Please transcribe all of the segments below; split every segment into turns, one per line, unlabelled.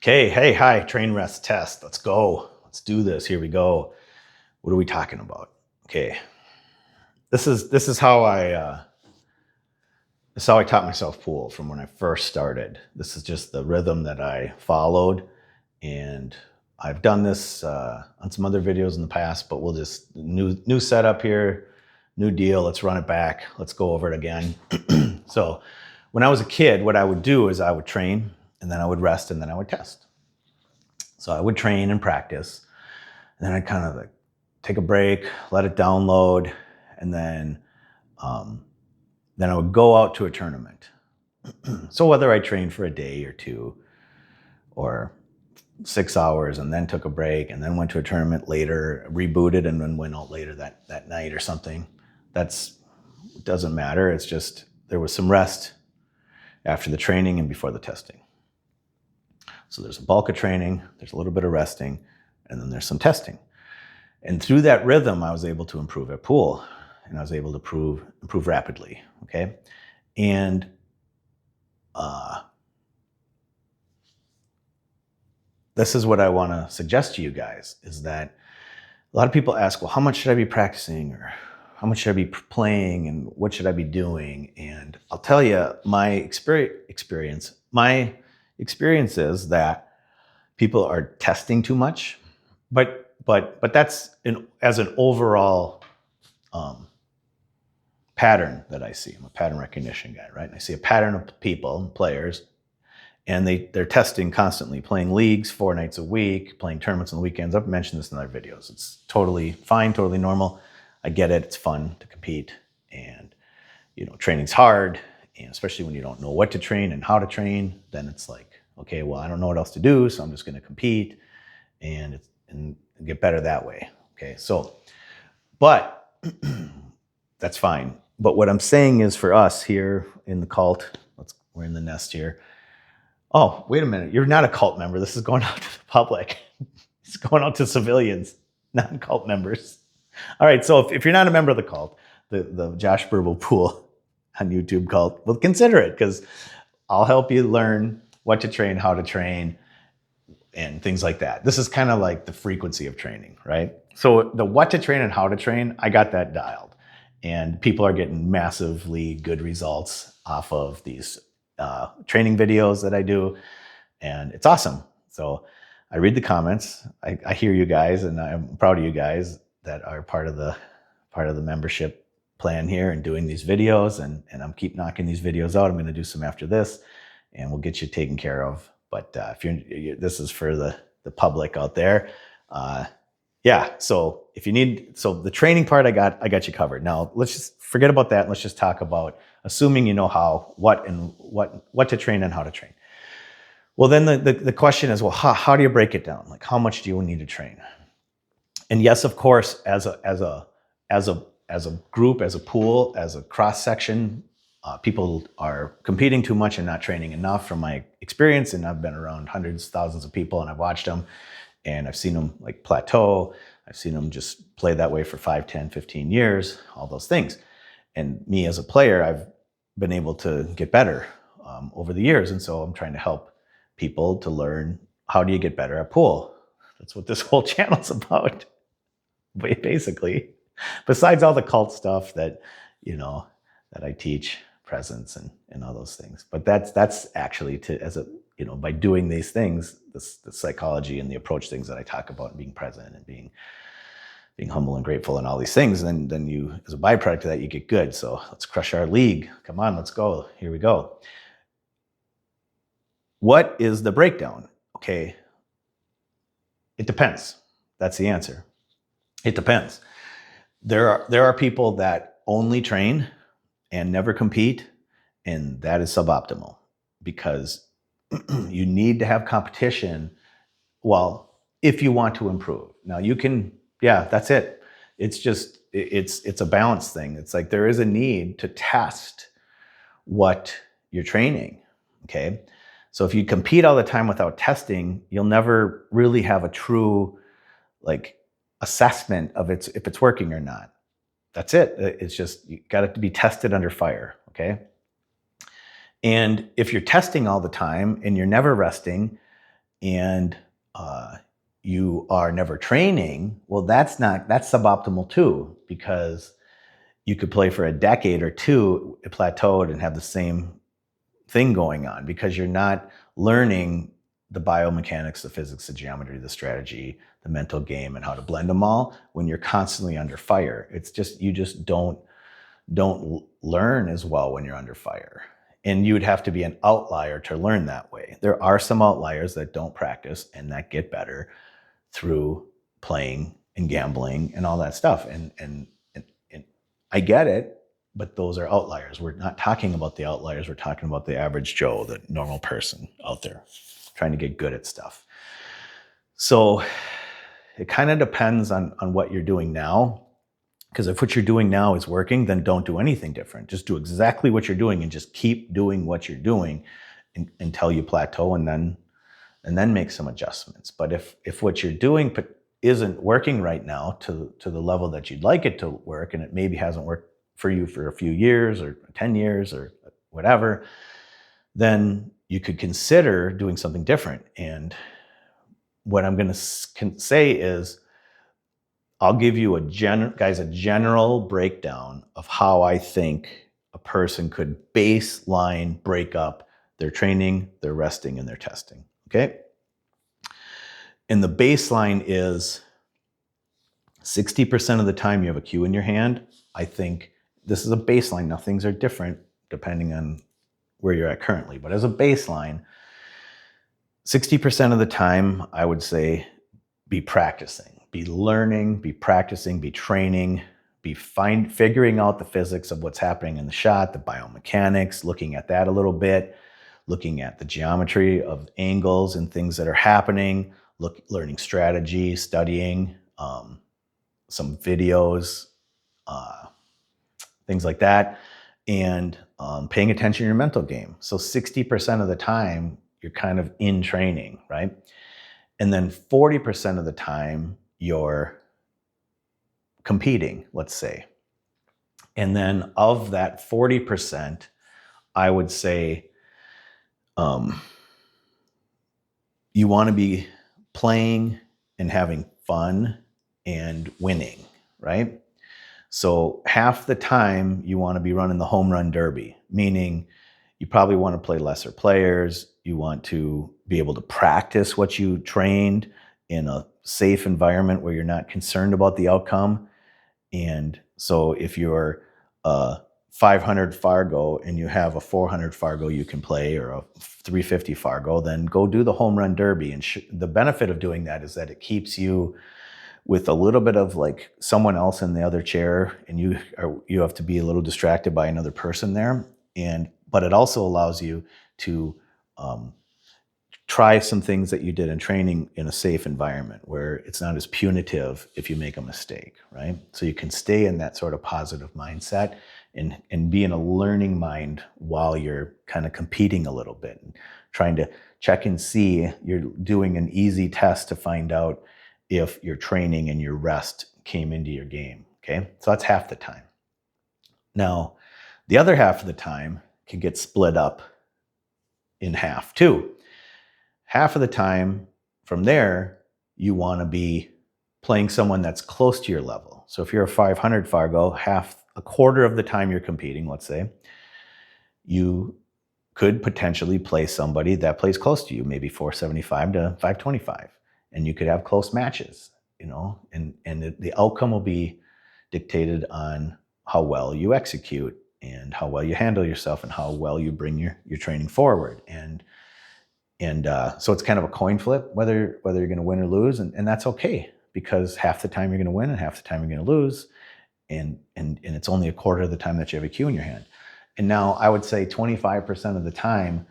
Okay, hey, hi, train, rest, test. Let's go. Let's do this. Here we go. What are we talking about? Okay, this is how I taught myself pool from when I first started. This is just the rhythm that I followed, and I've done this on some other videos in the past. But we'll just new setup here, new deal. Let's run it back. Let's go over it again. So, when I was a kid, what I would do is I would train, and then I would rest, and then I would test. So I would train and practice, and then I'd kind of like take a break, let it download, and um, then I would go out to a tournament. So whether I trained for a day or two, or 6 hours, and then took a break, and then went to a tournament later, rebooted, and then went out later that night or something. That's doesn't matter. It's just there was some rest after the training and before the testing. So there's a bulk of training, there's a little bit of resting, and then there's some testing. And through that rhythm, I was able to improve at pool, and I was able to improve rapidly. Okay, and this is what I want to suggest to you guys: is that a lot of people ask, well, how much should I be practicing, or how much should I be playing, and what should I be doing? And I'll tell you, my experience is that people are testing too much, but that's as an overall pattern that I see. I'm a pattern recognition guy, right? And I see a pattern of people, players, and they're testing constantly, playing leagues 4 nights a week, playing tournaments on the weekends. I've mentioned this in other videos. It's totally fine, totally normal. I get it. It's fun to compete, and training's hard, and especially when you don't know what to train and how to train. Then it's like, okay, well, I don't know what else to do, so I'm just going to compete and get better that way. Okay, so, but that's fine. But what I'm saying is, for us here in the cult, we're in the nest here. Oh, wait a minute. You're not a cult member. This is going out to the public. It's going out to civilians, not cult members. All right. So if you're not a member of the cult, the Josh Burble Pool on YouTube cult, well, consider it, because I'll help you learn what to train, how to train, and things like that. This is kind of like the frequency of training, right? So the what to train and how to train, I got that dialed. And people are getting massively good results off of these training videos that I do. And it's awesome. So I read the comments. I hear you guys, and I'm proud of you guys that are part of the membership plan here and doing these videos. And I'm keep knocking these videos out. I'm going to do some after this, and we'll get you taken care of. But if this is for the public out there. Yeah. So if you need, the training part, I got you covered. Now let's just forget about that. Let's just talk about assuming you know what to train and how to train. Well, then the question is, well, how do you break it down? Like, how much do you need to train? And yes, of course, as a group, as a pool, as a cross section, people are competing too much and not training enough, from my experience. And I've been around hundreds, thousands of people, and I've watched them, and I've seen them like plateau. I've seen them just play that way for 5, 10, 15 years, all those things. And me as a player, I've been able to get better over the years. And so I'm trying to help people to learn, how do you get better at pool? That's what this whole channel's about, basically. Besides all the cult stuff that I teach, presence and all those things. But that's actually by doing these things, the psychology and the approach things that I talk about, and being present and being humble and grateful and all these things, then you, as a byproduct of that, you get good. So let's crush our league. Come on, let's go. Here we go. What is the breakdown? Okay. It depends. That's the answer. It depends. There are people that only train and never compete, and that is suboptimal, because you need to have competition. Well, if you want to improve, now you can. Yeah, that's it. It's just it's a balance thing. It's like there is a need to test what you're training. Okay, so if you compete all the time without testing, you'll never really have a true assessment of if it's working or not. That's it. It's just, you got it to be tested under fire. Okay. And if you're testing all the time and you're never resting, and you are never training, well, that's suboptimal too, because you could play for a decade or two, plateaued, and have the same thing going on because you're not learning the biomechanics, the physics, the geometry, the strategy, the mental game, and how to blend them all when you're constantly under fire. It's just, you just don't learn as well when you're under fire. And you would have to be an outlier to learn that way. There are some outliers that don't practice and that get better through playing and gambling and all that stuff. And I get it, but those are outliers. We're not talking about the outliers. We're talking about the average Joe, the normal person out there trying to get good at stuff. So it kind of depends on what you're doing now. Because if what you're doing now is working, then don't do anything different. Just do exactly what you're doing and just keep doing what you're doing until you plateau, and then make some adjustments. But if what you're doing isn't working right now to the level that you'd like it to work, and it maybe hasn't worked for you for a few years or 10 years or whatever, then you could consider doing something different. And what I'm going to say is, I'll give you a general breakdown of how I think a person could baseline break up their training, their resting, and their testing. Okay? And the baseline is 60% of the time you have a cue in your hand. I think this is a baseline. Now, things are different depending on where you're at currently. But as a baseline, 60% of the time, I would say, be practicing, be learning, be practicing, be training, be figuring out the physics of what's happening in the shot, the biomechanics, looking at that a little bit, looking at the geometry of angles and things that are happening, learning strategy, studying, some videos, things like that, and paying attention to your mental game. So 60% of the time, you're kind of in training, right? And then 40% of the time, you're competing, let's say. And then of that 40%, I would say you want to be playing and having fun and winning, right? So half the time you want to be running the home run derby, meaning you probably want to play lesser players. You want to be able to practice what you trained in a safe environment where you're not concerned about the outcome. And so if you're a 500 Fargo and you have a 400 Fargo you can play, or a 350 Fargo, then go do the home run derby. And the benefit of doing that is that it keeps you with a little bit of like someone else in the other chair, and you have to be a little distracted by another person there. But it also allows you to try some things that you did in training in a safe environment where it's not as punitive if you make a mistake, right? So you can stay in that sort of positive mindset and be in a learning mind while you're kind of competing a little bit and trying to check and see. You're doing an easy test to find out if your training and your rest came into your game, okay? So that's half the time. Now, the other half of the time can get split up in half too. Half of the time from there, you want to be playing someone that's close to your level. So if you're a 500 Fargo, a quarter of the time you're competing, let's say, you could potentially play somebody that plays close to you, maybe 475 to 525. And you could have close matches, and the outcome will be dictated on how well you execute and how well you handle yourself and how well you bring your training forward. And so it's kind of a coin flip whether you're going to win or lose, and that's okay, because half the time you're going to win and half the time you're going to lose, and it's only a quarter of the time that you have a cue in your hand. And now I would say 25% of the time,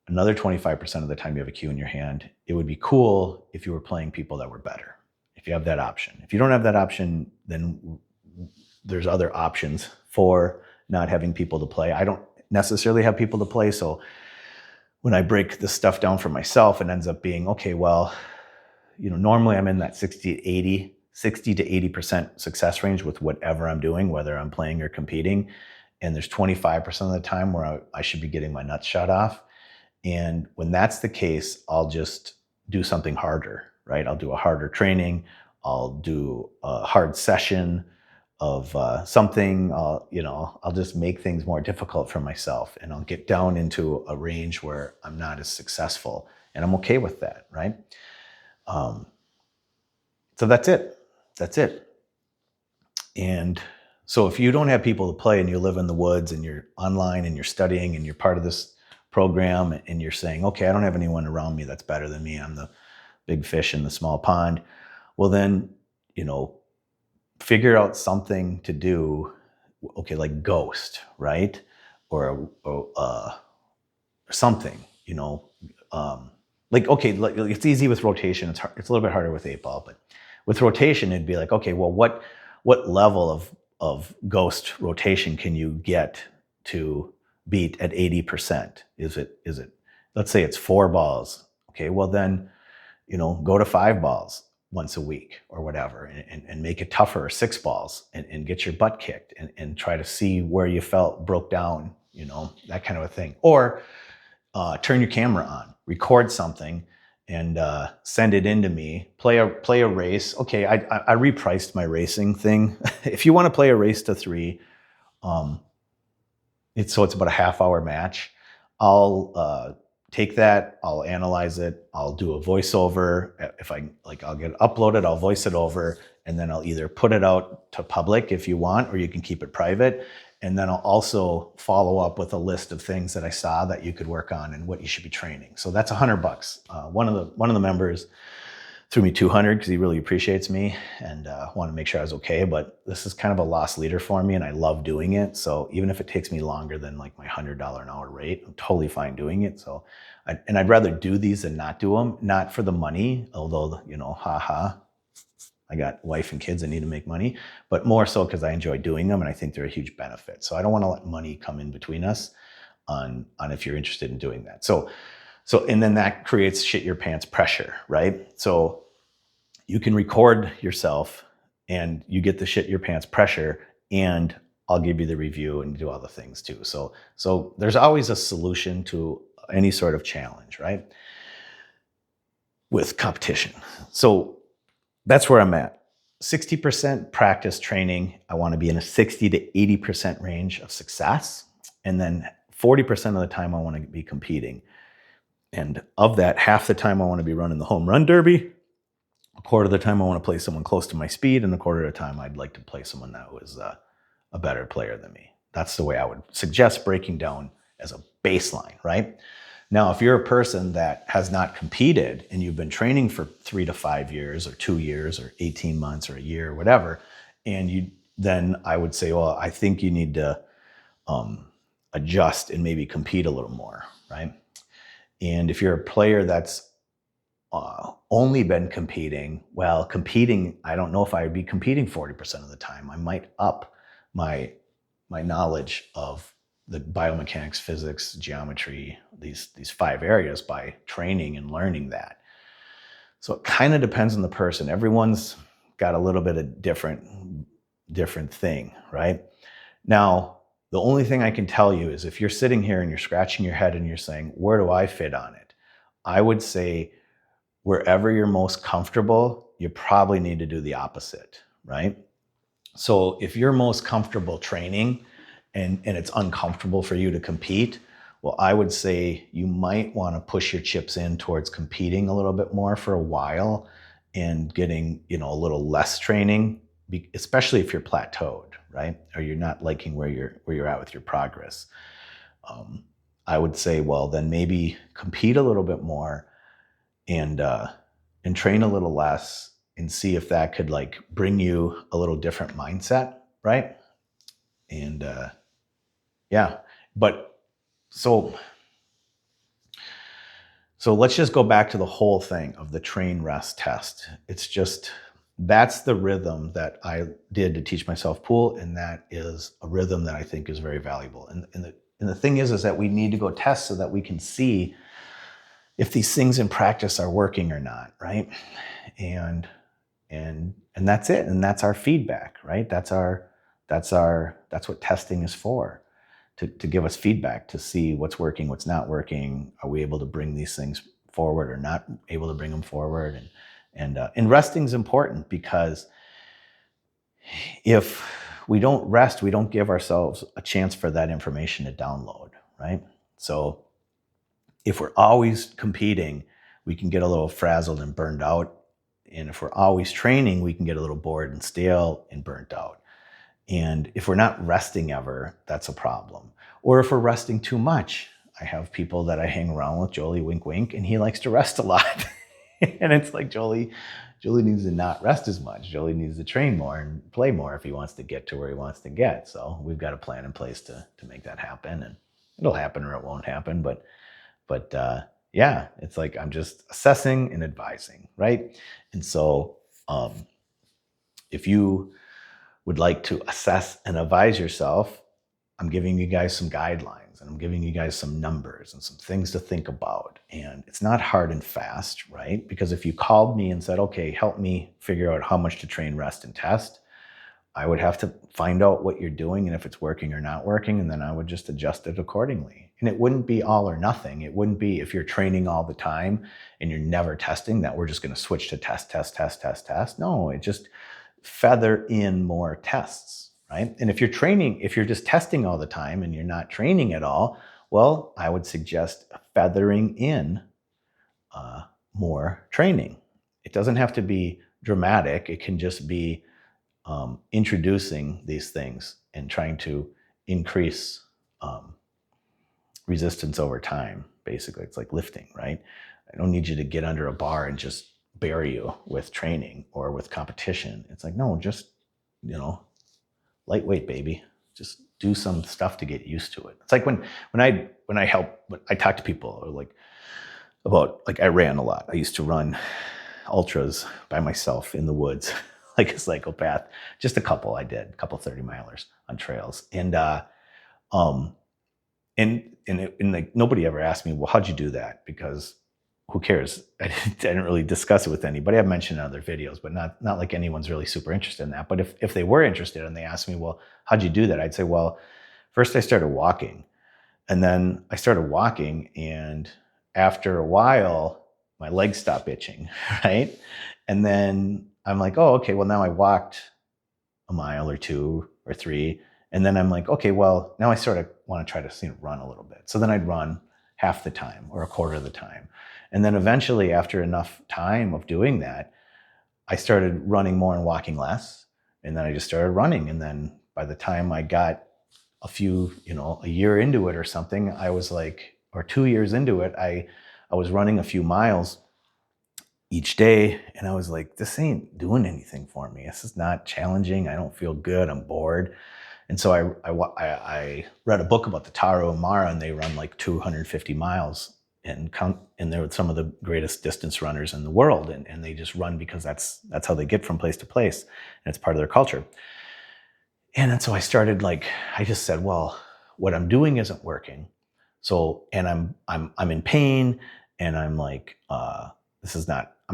another 25% of the time you have a cue in your hand, it would be cool if you were playing people that were better, if you have that option. If you don't have that option, then there's other options for not having people to play. I don't necessarily have people to play, so when I break this stuff down for myself, it ends up being, okay, well, normally I'm in that 60 to 80% success range with whatever I'm doing, whether I'm playing or competing. And there's 25% of the time where I should be getting my nuts shot off. And when that's the case, I'll just do something harder, right? I'll do a harder training. I'll do a hard session of something. I'll just make things more difficult for myself, and I'll get down into a range where I'm not as successful, and I'm okay with that, right? So that's it. That's it. And so if you don't have people to play and you live in the woods and you're online and you're studying and you're part of this program and you're saying, okay, I don't have anyone around me that's better than me. I'm the big fish in the small pond. Well, then, figure out something to do. Okay, like Ghost, right? Or something, okay, like it's easy with rotation. It's hard, it's a little bit harder with 8-ball, but with rotation, it'd be like, okay, well, what level of Ghost rotation can you get to beat at 80%? Is it, let's say it's 4 balls. Okay, well then, go to 5 balls once a week or whatever, and make it tougher, 6 balls, and get your butt kicked, and try to see where you broke down, that kind of a thing. Or turn your camera on, record something, and send it in to me. Play a race. Okay, I repriced my racing thing. If you want to play a race to 3, it's about a half-hour match. I'll take that, I'll analyze it, I'll do a voiceover. If I'll get it uploaded, I'll voice it over, and then I'll either put it out to public if you want, or you can keep it private. And then I'll also follow up with a list of things that I saw that you could work on and what you should be training. So that's $100. One of the members threw me $200 because he really appreciates me and wanted to make sure I was okay. But this is kind of a lost leader for me, and I love doing it. So even if it takes me longer than like my $100 an hour rate, I'm totally fine doing it. So, I'd rather do these than not do them. Not for the money, although I got wife and kids that need to make money, but more so because I enjoy doing them and I think they're a huge benefit. So I don't want to let money come in between us on if you're interested in doing that. So and then that creates shit your pants pressure, right? So you can record yourself and you get the shit your pants pressure, and I'll give you the review and do all the things too. So there's always a solution to any sort of challenge, right? With competition. So that's where I'm at. 60% practice training. I want to be in a 60 to 80% range of success. And then 40% of the time I want to be competing. And of that, half the time I want to be running the home run derby. A quarter of the time I want to play someone close to my speed. And a quarter of the time I'd like to play someone that was a better player than me. That's the way I would suggest breaking down as a baseline, right? Now, if you're a person that has not competed and you've been training for 3 to 5 years or 2 years or 18 months or a year or whatever, then I would say, well, I think you need to adjust and maybe compete a little more, right? And if you're a player that's only been competing, I don't know if I would be competing 40% of the time. I might up my knowledge of the biomechanics, physics, geometry, these 5 areas by training and learning that. So it kind of depends on the person. Everyone's got a little bit of different thing, right? Now, the only thing I can tell you is if you're sitting here and you're scratching your head and you're saying, where do I fit on it? I would say wherever you're most comfortable, you probably need to do the opposite, right? So if you're most comfortable training and it's uncomfortable for you to compete, well, I would say you might want to push your chips in towards competing a little bit more for a while and getting, a little less training, especially if you're plateaued, right? Or you're not liking where you're at with your progress. I would say, well, then maybe compete a little bit more and train a little less and see if that could bring you a little different mindset, right? And yeah, but so let's just go back to the whole thing of the train, rest, test. It's just, that's the rhythm that I did to teach myself pool, and that is a rhythm that I think is very valuable. And the thing is that we need to go test so that we can see if these things in practice are working or not, right? And that's it. And that's our feedback, right? That's what testing is for, to give us feedback, to see what's working, what's not working. Are we able to bring these things forward or not able to bring them forward? And resting is important, because if we don't rest, we don't give ourselves a chance for that information to download, right? So if we're always competing, we can get a little frazzled and burned out. And if we're always training, we can get a little bored and stale and burnt out. And if we're not resting ever, that's a problem. Or if we're resting too much. I have people that I hang around with, Jolie, wink, wink, and he likes to rest a lot. And it's like, Jolie needs to not rest as much. Jolie needs to train more and play more if he wants to get to where he wants to get. So we've got a plan in place to make that happen. And it'll happen or it won't happen. But yeah, it's like I'm just assessing and advising, right? And so if you would like to assess and advise yourself, I'm giving you guys some guidelines, and I'm giving you guys some numbers and some things to think about. And it's not hard and fast, right? Because if you called me and said, okay, help me figure out how much to train, rest, and test, I would have to find out what you're doing and if it's working or not working, and then I would just adjust it accordingly. And it wouldn't be all or nothing. It wouldn't be if you're training all the time and you're never testing that we're just going to switch to test. No, it just feather in more tests, right? And if you're training, if you're just testing all the time and you're not training at all, well, I would suggest feathering in more training. It doesn't have to be dramatic. It can just be introducing these things and trying to increase resistance over time. Basically, it's like lifting, right? I don't need you to get under a bar and just bury you with training or with competition. It's like, no, just, lightweight, baby. Just do some stuff to get used to it. It's like when I talk to people or I ran a lot. I used to run ultras by myself in the woods like a psychopath. Just a couple 30 milers on trails. And nobody ever asked me, well, how'd you do that? Because who cares? I didn't really discuss it with anybody. I've mentioned in other videos, but not like anyone's really super interested in that. But if they were interested and they asked me, well, how'd you do that? I'd say, well, first I started walking. And then I started walking, and after a while, my legs stopped itching, right? And then I'm like, oh, okay, well, now I walked a mile or 2 or 3. And then I'm like, okay, well, now I sort of want to try to run a little bit. So then I'd run half the time or a quarter of the time. And then eventually, after enough time of doing that, I started running more and walking less. And then I just started running. And then by the time I got a year into it or something, I was like, or 2 years into it, I was running a few miles each day. And I was like, this ain't doing anything for me. This is not challenging. I don't feel good. I'm bored. And so I read a book about the Taro and Mara, and they run like 250 miles and they're some of the greatest distance runners in the world. And they just run because that's how they get from place to place. And it's part of their culture. And then so I started I just said, well, what I'm doing isn't working. So, and I'm in pain, and I'm like, I'm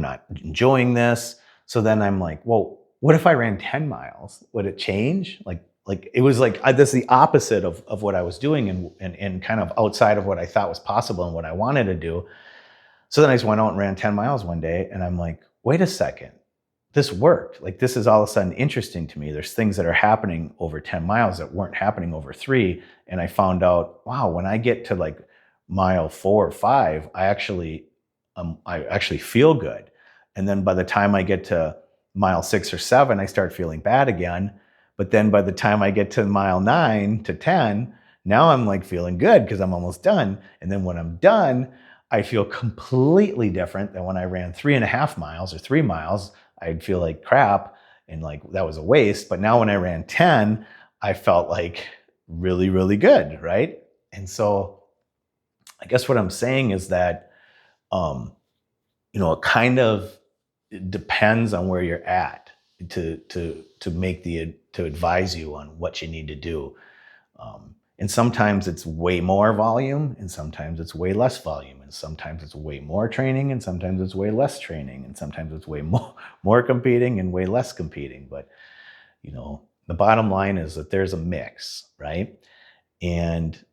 not enjoying this. So then I'm like, well, what if I ran 10 miles? Would it change? It was this is the opposite of what I was doing and kind of outside of what I thought was possible and what I wanted to do. So then I just went out and ran 10 miles one day, and I'm like, wait a second, this worked. This is all of a sudden interesting to me. There's things that are happening over 10 miles that weren't happening over 3. And I found out, wow, when I get to mile 4 or 5, I actually feel good. And then by the time I get to mile 6 or 7, I start feeling bad again. But then by the time I get to mile 9 to 10, now I'm feeling good because I'm almost done. And then when I'm done, I feel completely different than when I ran 3.5 miles or 3 miles. I'd feel like crap and that was a waste. But now when I ran 10, I felt really, really good, right? And so I guess what I'm saying is that, it kind of depends on where you're at to advise you on what you need to do. And sometimes it's way more volume, and sometimes it's way less volume, and sometimes it's way more training, and sometimes it's way less training, and sometimes it's way more competing and way less competing. But the bottom line is that there's a mix, right? And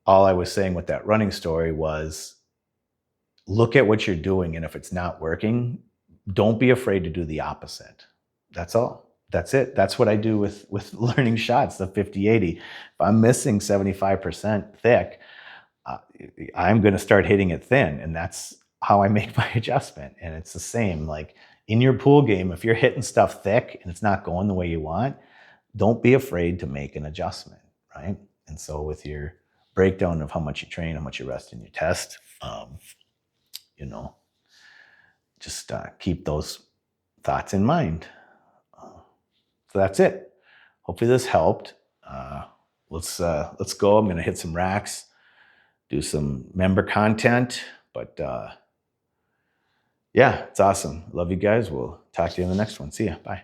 all I was saying with that running story was, look at what you're doing, and if it's not working, don't be afraid to do the opposite. That's all. That's it. That's what I do with learning shots, the 50-80. If I'm missing 75% thick, uh, I'm going to start hitting it thin, and that's how I make my adjustment. And it's the same, like in your pool game, if you're hitting stuff thick and it's not going the way you want, don't be afraid to make an adjustment, right? And so with your breakdown of how much you train, how much you rest in your test, you know, just keep those thoughts in mind. So that's it. Hopefully this helped. Let's go. I'm going to hit some racks, do some member content, but yeah, it's awesome. Love you guys. We'll talk to you in the next one. See ya. Bye.